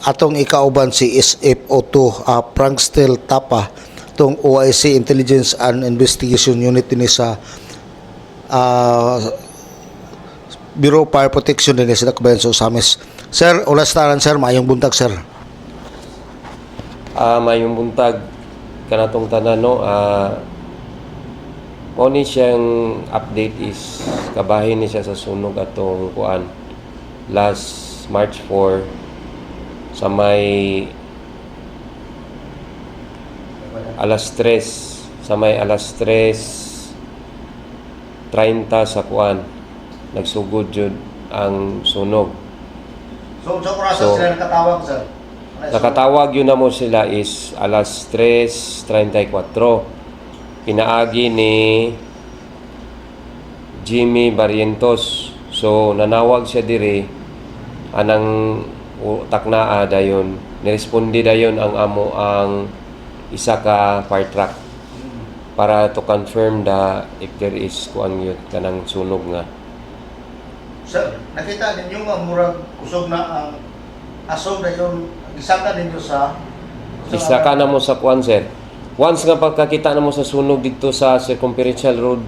atong ikauban si SFO2 Prankstill Tapa tong OIC Intelligence and Investigation Unit ni sa Bureau of Fire Protection din sa Kabayan sa Usamis. Sir, ulas taran sir, mayong buntag sir. Mayong buntag kanatong tanan no. Oni siyang update is kabahin ni siya sa sunog atong kuan last March 4 sa may alas 3 30 sa kuan nagsugod jud ang sunog. So sila nakatawag sir? Nakatawag yun na mo sila is alas 3:34. Pinaagi ni Jimmy Barrientos. So nanawag siya diri anang taknaa dayon. Niresponde dayon ang amo ang isa ka fire truck para to confirm if there is kuan yun kanang sunog nga. Sir, nakita ninyo nga murag kusog na ang asog na yung isaka ninyo sa isa ka na mo sa kuan sir. Once nga pagkakita na mo sa sunog dito sa Circumferential Road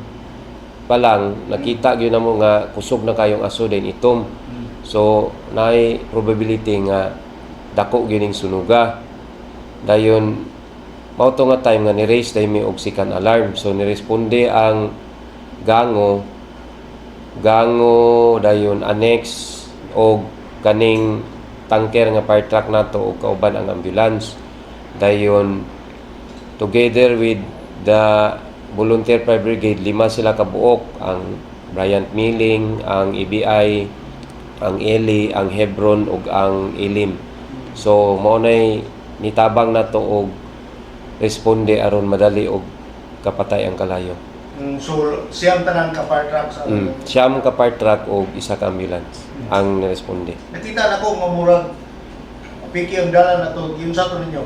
pa lang, nakita gyud na mo nga kusog na kayong aso din itom. So, naay probability nga dako gyud ning sunuga. Dayon mao to nga time nga ni-raise day mi og second alarm. So niresponde ang gango dayon annex og kaning tanker nga fire truck nato og kauban ang ambulance. Dayon together with the Volunteer Fire Brigade, 5 sila kabuok, ang Bryant Milling, ang EBI, ang Eli, ang Hebron ug ang Elim. So mao nay nitabang nato og responde aron madali og kapatay ang kalayo. So siyam tanan ka fire truck sa siyam ka fire truck og isa ka ambulance ang niresponde. Nakita na ko nga murag piki ang dalan na to, yung sa to ninyo.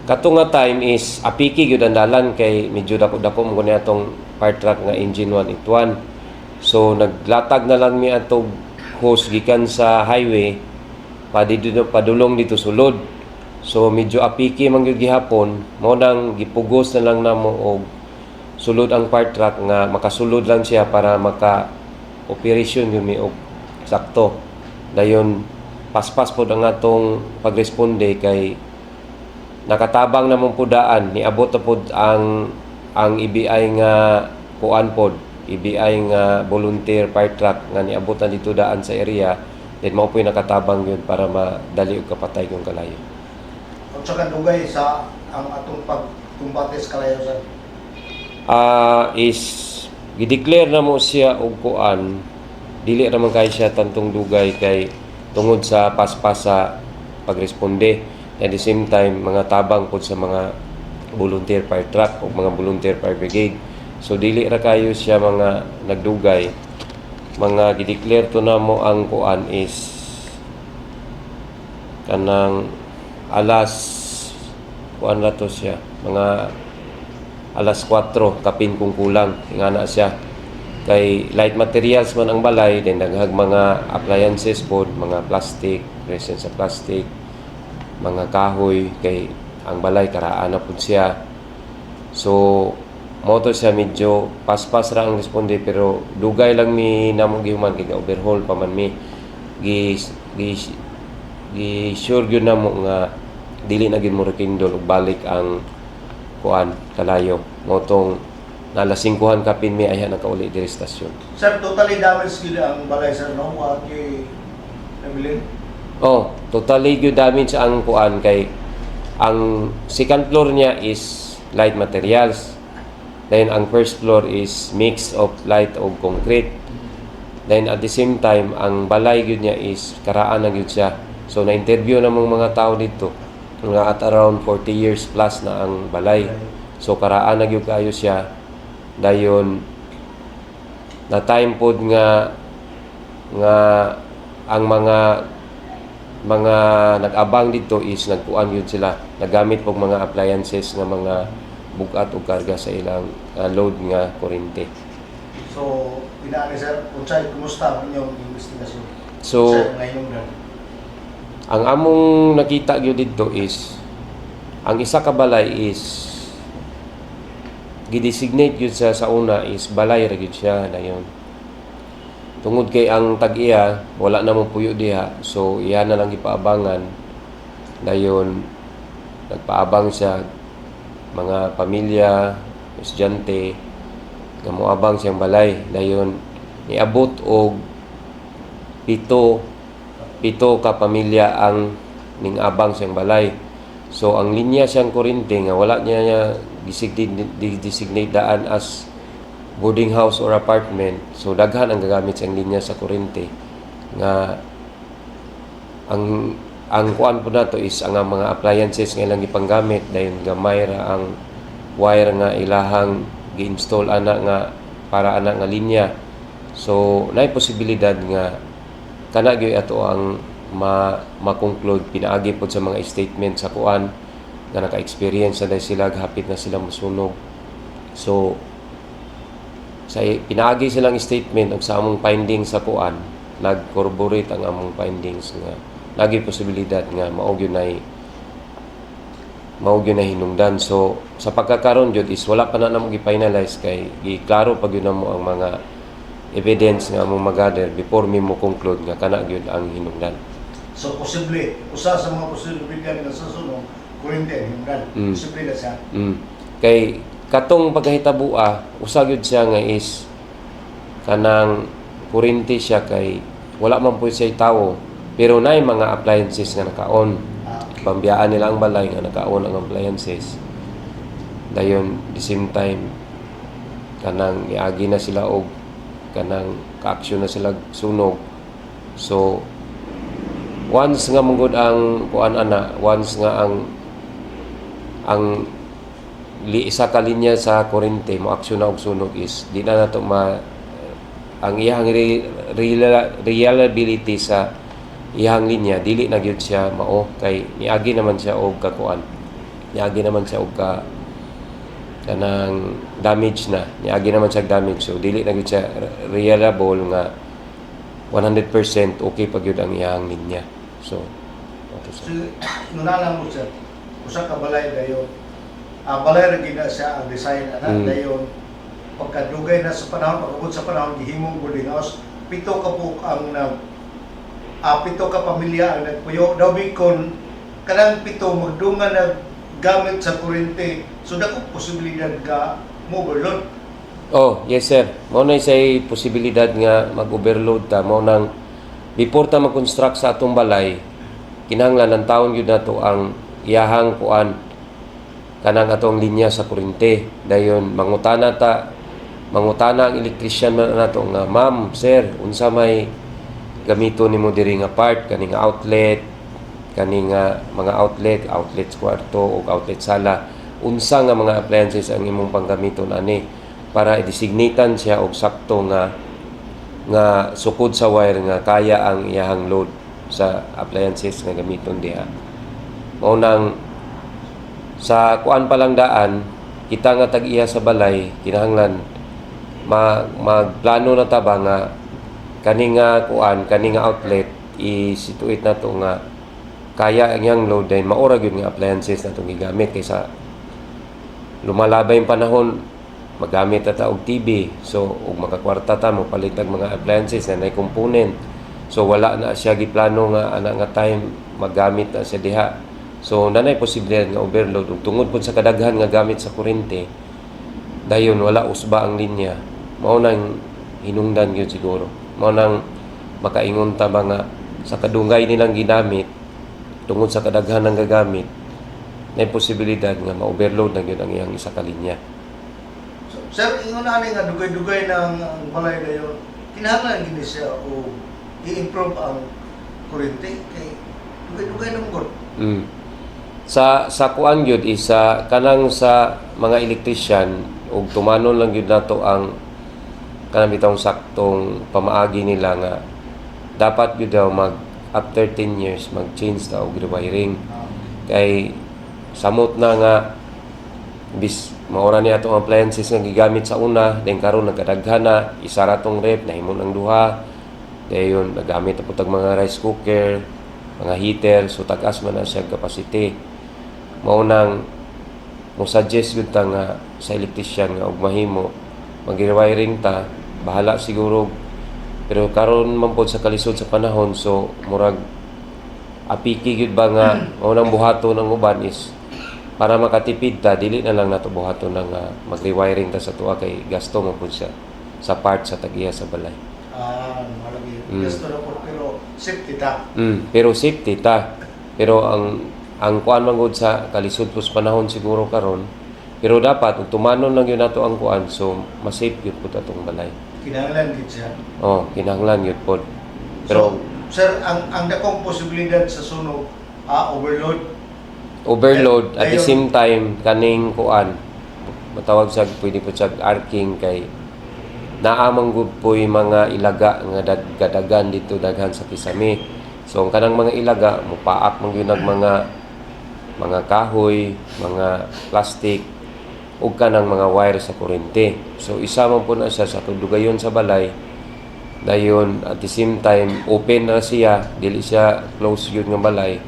Kato nga time is apiki gyud ang dalan kay medyo dako-dako mo gani atong fire truck nga engine 181. So naglatag na lang mi atong hose gikan sa highway padulong dito sulod. So medyo apiki man gyud gihapon, mo nang gipugos na lang namo og sulod ang fire truck nga makasulod lang siya para maka operation gyud mi og sakto. Dayon paspas pod ang atong pagresponde kay nakatabang namong pudaan niabot na pod ang EBI nga kuan pod EBI nga volunteer fire truck nga niabot na dito daan sa area, then mao po'y nakatabang yun para madali og kapatay kung kalayo. Kung sa dugay sa ang atong pagkumbates kalayo sir? Is gideclare na mo siya og kuan, dili naman kay siya tantong dugay kay tungod sa paspas sa pagresponde. At the same time, mga tabang po sa mga volunteer fire truck o mga volunteer fire brigade. So, dili ra kayo siya mga nagdugay. Mga gideclare to na mo ang kuan is kanang alas kuan na to siya. Mga alas 4, kapin kung kulang. Nga na siya. Kay light materials man ang balay, then daghang mga appliances po, mga plastic, resin sa plastic, mga kahoy kay ang balay karaan na pud siya. So moto siya medyo paspas ra ang responde pero dugay lang mi namo gihuman kay overhaul pa man mi gi sure gyud namo nga dili na gyud mo rekindol og balik ang kuan kalayo. Motong nalasingkuhan kapin mi ayha nakauli diri stasyon. Sir, totally damaged gid ang balay sir no? What kay Evelyn? Totally good damage ang kuan kay ang second floor niya is light materials. Then ang first floor is mix of light o concrete. Then at the same time ang balay gyud niya is karaan na gyud siya. So na-interview na mong mga tao dito nga at around 40 years plus na ang balay. So karaan na gyud kayo siya. Dayon na time pod nga ang mga nag-abang dito is nagkuan yun sila, nagamit pog mga appliances nga mga bugat o karga sa ilang load nga kuryente. So pinaani sir, unsay kumusta ang inyong investigasyon? So sir, ngayon Ang among nakita gyud dito is ang isa ka balay is gidesignate gyud sa una is balay ra gyud siya dayon. Tungod kay ang tag-iya wala na mo puyo diha, so iya na lang gipaabangan. Dayon nagpaabang siya mga pamilya, estudyante nga moabang siyang balay. Dayon niabot og pito ka pamilya ang ning-abang siyang balay. So ang linya siyang kuryente nga wala niya designate daan as boarding house or apartment. So daghan ang gagamit siyang linya sa kuryente nga ang kuan po nato is ang mga appliances nga ilang gipanggamit dayon gamay ra ang wire nga ilahang gi-install ana nga para ana nga linya. So naay posibilidad nga kana gyud ato ang ma-conclude pinaagi pod sa mga statement sa kuan nga naka-experience na sila, hapit na sila musunog. So sa pinaagi silang statement ug sa among findings sa kuan nag-corroborate ang among findings nga lagi posibilidad nga mao gyud na hinungdan. So sa pagkakaron jud is wala pa na namo gi-finalize kay giklaro pa gyud namo ang mga evidence nga among magather before mi mo conclude nga kana gyud ang hinungdan. So posible usa sa mga posibilidad nga sa sunog kuryente hinungdan. Posible na siya. Kay katong pagkahitabua usa gyud siya nga is kanang kuryente siya kay wala man po siya tawo pero nay mga appliances nga naka-on. Pambiyaan nila ang balay nga naka-on ang appliances. Dayon the same time kanang iagi na sila og kanang ka-action na sila sunog. So once nga mungod ang kuan ana, once nga ang isa ka linya sa kuryente mo aksyon na og sunog is di na nato ang iyang reliability sa iyang linya dili na gyud siya mao kay niagi naman siya og kakuan. Niagi naman siya og kanang damage na. Niagi naman siya damage. So dili na gyud siya reliable nga 100% okay pa gyud ang iyang linya. So So nunalang mo siya usa ka balay dayon. Balay ra gina siya ang design ana dayon pagkadugay na sa panahon pagabot sa panahon gihimong boarding house pito ka po ang pito ka pamilya ang nagpuyo daw bikon kanang pito magdungan na gamit sa kuryente so dako posibilidad ka mo-overload. Oh, yes sir. Mao na say posibilidad nga mag-overload ta. Mao nang before ta mag-construct sa atong balay, kinahanglan ng taon gyud nato ang iyahang kuan kanang atong linya sa kuryente. Dayon mangutana ang electrician nato nga, "Ma'am, sir, unsa may gamito nimo diri nga part kani nga outlet, kani nga mga outlet kwarto ug outlet sala. Unsa nga mga appliances ang imong panggamiton ani?" Para i-designatean siya og sakto nga sukod sa wire nga kaya ang iyahang load sa appliances nga gamiton diha. Mao nang sa kuan pa lang daan kita nga tag-iya sa balay kinahanglan magplano na ta ba nga kani nga outlet i-situate nato nga kaya ang iyang load din maura gyud nga appliances natong gigamit kaysa lumalabay yung panahon magamit ta og TV. So ug makakwarta ta mo palit og mga appliances na nay component. So wala na siya giplano nga ana nga time magamit na siya diha. So nanay posibilidad nga overload ug tungod pud sa kadaghan nga gamit sa kuryente. Dayon wala usba ang linya. Mao nang hinungdan gyud siguro. Mao nang makaingon ta ba nga sa kadungay nilang ginamit tungod sa kadaghan ng gagamit nay posibilidad nga ma-overload na gyud ang iyang isa ka linya. Sir, ingon na nga dugay-dugay ng balay dayon. Kinahanglan gini siya o i-improve ang kuryente kay dugay-dugay na mo. Sa kuan gyud is kanang sa mga electrician ug tumanon lang gyud nato ang kanang bitong saktong pamaagi nila nga dapat gyud daw after 10 years mag-change daw og rewiring. Kay samot na nga bis maura ni atong appliances nga gigamit sa una then karon nagkadaghan na isara tong ref nahimo ng duha dayon nagamit po tag mga rice cooker mga heater, so tagas man na siya capacity. Mao nang mo suggest yun ta nga sa electrician nga og mahimo mag-rewiring ta, bahala siguro. Pero karon man pod sa kalisod sa panahon, so murag apiki gyud ba nga mao nang buhaton ng uban is para makatipid ta, dili na lang nato buhaton ng mag-rewiring ta sa tuwa kay gasto man pod siya sa part sa tag-iya sa balay. Malagi. Gusto na po, pero safety ta. Pero safety ta. Pero ang kuan man gud sa kalisod pus panahon siguro karon. Pero dapat ug tumanon lang yun nato ang kuan, so mas safe gyud pud atong balay. Kinahanglan gid siya. Oh, kinahanglan gyud pod. Pero Pero sir, ang dakong posibilidad sa sunog, overload. overload at the Ayun. same time kaning kuan matawag sa pwede po siya arcing kay naamang gud po'y mga ilaga nga dagdagan dito daghan sa Kisame. So ang kanang mga ilaga mupaak man gyud mga kahoy, mga plastic ug kanang mga wire sa kuryente. So isa man po na siya sa tudugayon sa balay. Dayon at the same time open na siya, dili siya close yun nga balay.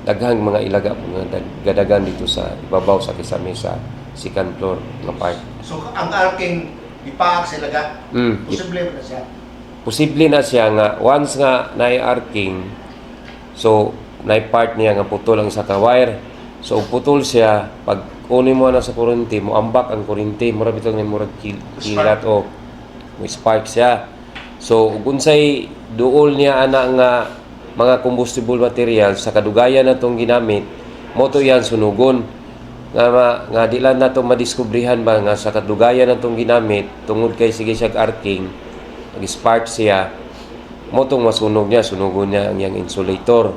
Daghang mga ilaga po nga dagdagan dito sa ibabaw sa Kisame sa second floor nga part. So ang arcing ipaak sila ka. Mm. Posible na siya. Posible na siya nga once nga na-arcing, so na-part niya nga putol ang isa ka wire. So putol siya, pag kunin mo na sa kuryente, mo ambak ang kuryente, mura bitong ni murag kilat o mo spark siya. So ug unsay duol niya ana nga mga combustible materials sa kadugayan natong ginamit, mo to yan sunugon. Nga di lang nato madiskubrihan ba nga sa kadugayan natong ginamit tungod kay sige siya arcing, nag-spark siya, mo tong masunog niya, sunugon niya ang yang insulator.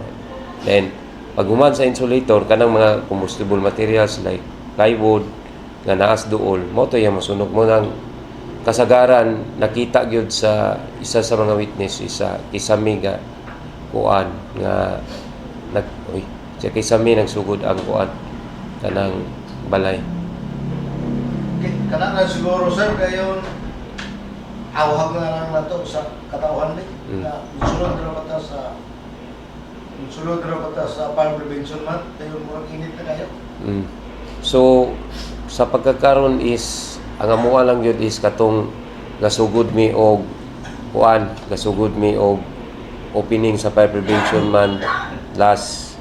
Then pag human sa insulator kanang mga combustible materials like plywood nga naas duol, mo to yang masunog mo nang kasagaran. Nakita gyud sa isa sa mga witness sa Kisame nga kuan nga sa Kisame nagsugod ang kuan kanang balay. Kana na siguro sir kayon awhag na lang nato sa katawhan ni. Sulod ra bata sa fire prevention month, kayon murag init na kayo. So sa pagkakaroon is ang amuha lang yun is katong gasugod mi og kuan, gasugod mi og opening sa fire prevention month last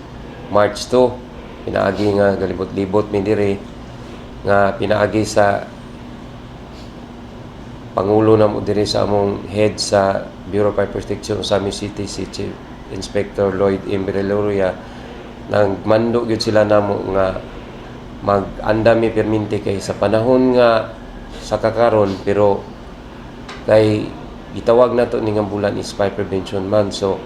March 2. Pinaagi nga galibot-libot mi dire nga pinaagi sa pangulo na mo dire sa among head sa Bureau of Fire Protection sa City si Chief Inspector Lloyd Imbriloria. Nagmando gyud sila namo nga mag-anda mi perminti kay sa panahon nga sa kakaron, pero kay gitawag nato ning bulan is fire prevention month. So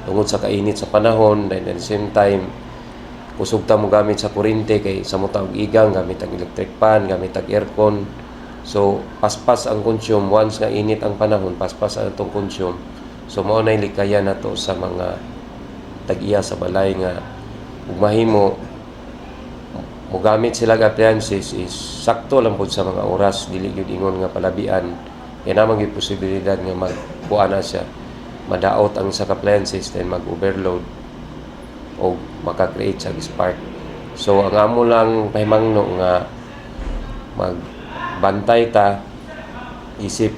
tungod sa kainit sa panahon, then at the same time kusog ta mo gamit sa kuryente kay sa mo taog igang gamit ang electric fan, gamit ang aircon. So paspas ang consume once nga init ang panahon, paspas ang atong consume. So mao nay likaya nato sa mga tag-iya sa balay nga ug mahimo mo gamit sila ga appliances is sakto lang pud sa mga oras, dili gyud ingon nga palabian. Kaya namang gyud posibilidad nga magkuha na siya, madaot ang sa appliances then mag-overload o maka-create sa spark. So ang amo lang pahimangno nga magbantay ta, isip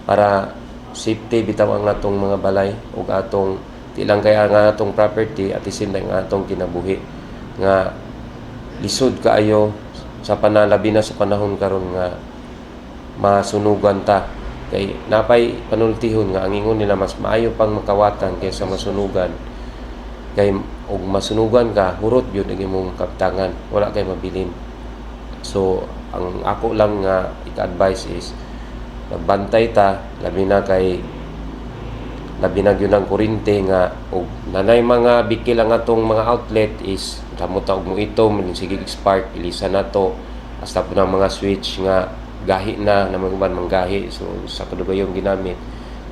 para safety bitaw ang atong mga balay ug atong tilang kaya nga atong property at isin nga atong kinabuhi nga lisod kaayo sa panalabi na sa panahon karon nga masunugan ta. Kay napay panultihon nga ang ingon nila mas maayo pang makawatan kaysa masunugan. Kay og masunugan ka, hurot yun ang imong kaptangan, wala kay mabilin. So ang ako lang nga ika-advise is magbantay ta, labi na yun ang kurinte nga og nanay mga bikil ang atong mga outlet is damo ta og mo itom sige spark ilisan nato hasta po ng mga switch nga gahi na mga uban manggahi. So sa kadugayong ginamit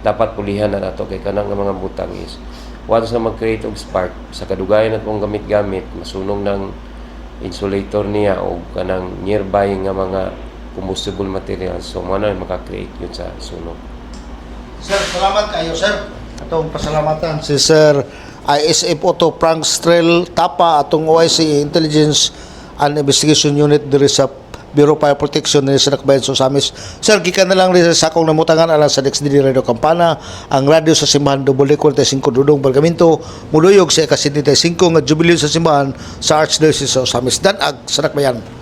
dapat pulihan na nato kay kanang mga butang is once na mag-create og spark sa kadugayan atong gamit-gamit masunog ng insulator niya o kanang nearby nga mga combustible materials, so mo na maka-create yun sa sunog. Sir, salamat kayo sir. atong pasalamatan si Sir ISF Otto Prankstrel Tapa atong OIC Intelligence and Investigation Unit diri sa Bureau of Fire Protection ni sa Nakbayan sa Samis. Sir, gikan na lang rin sa sakong namutangan alang sa DXDD Radio Campana, ang radyo sa simbahan WD45 Dudong Balgaminto, muluyog sa ika-75 nga jubileo sa simbahan sa Archdiocese sa Samis. Danag sa Nakbayan.